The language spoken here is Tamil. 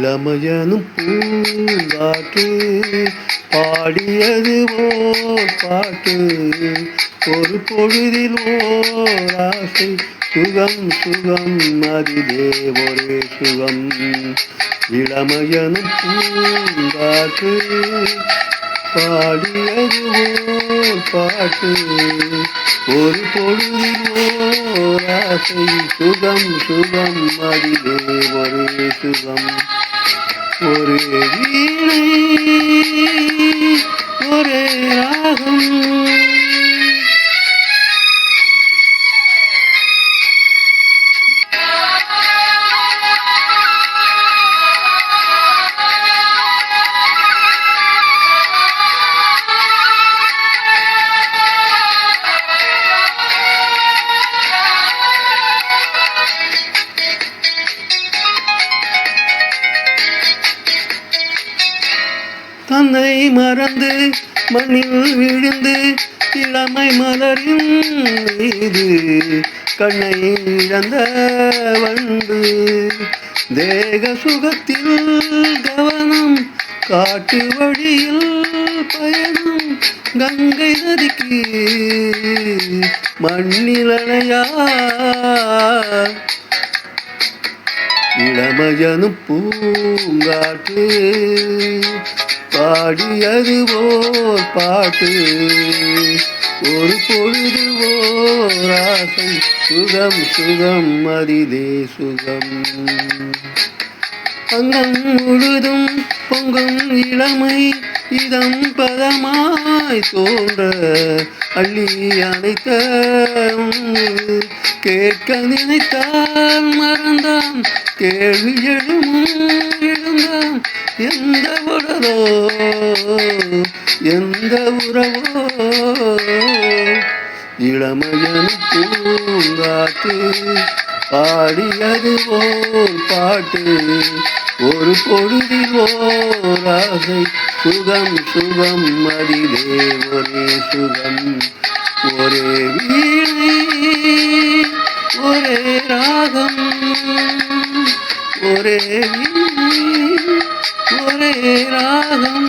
இளமையனும் பூங்காற்று பாடியது ஓர் பாட்டு. ஒரு பொழுதில் ஓர் ஆசை சுகம் சுகம் அதிலே ஒரே சுகம். இளமையனும் பூங்காற்று பாடியது ஓர் பாட்டு. ஒரு பொழுதில் ஓர் ஆசை சுகம் சுகம் அதிலே ஒரே சுகம். ஒரே வீணை ஒரே ராகம். தன்னை மறந்து மண்ணில் விழுந்து இளமை மலரின் மீது கண்ணை இழந்த வண்டு. தேக சுகத்தில் கவனம் காட்டு வழியில் பயணம். கங்கை நதிக்கு மண்ணிலனையா இளமையனும் பூங்காற்று பாடியது ஓர் பாட்டு. ஒரு பொழுது ஓர் ஆசை சுகம் சுகம் அதிலே சுகம். அங்கம் முழுதும் பொங்கும் இளமை இதம் பதமாய் தோன்ற அள்ளி அணைத்த கேட்க நினைத்தான் மறந்தான் கேள்வி எழுந்தான். எந்த உடலோ எந்த உறவோ இளமையனும் பூங்காற்று பாடியது ஓர் பாட்டு. ஒரு பொழுதில் ஓர் ஆசை சுகம் சுகம் அதிலே ஒரே சுகம். ஒரே வீணை ஒரே ராகம். ஒரே வீணை ஒரே ராகம்.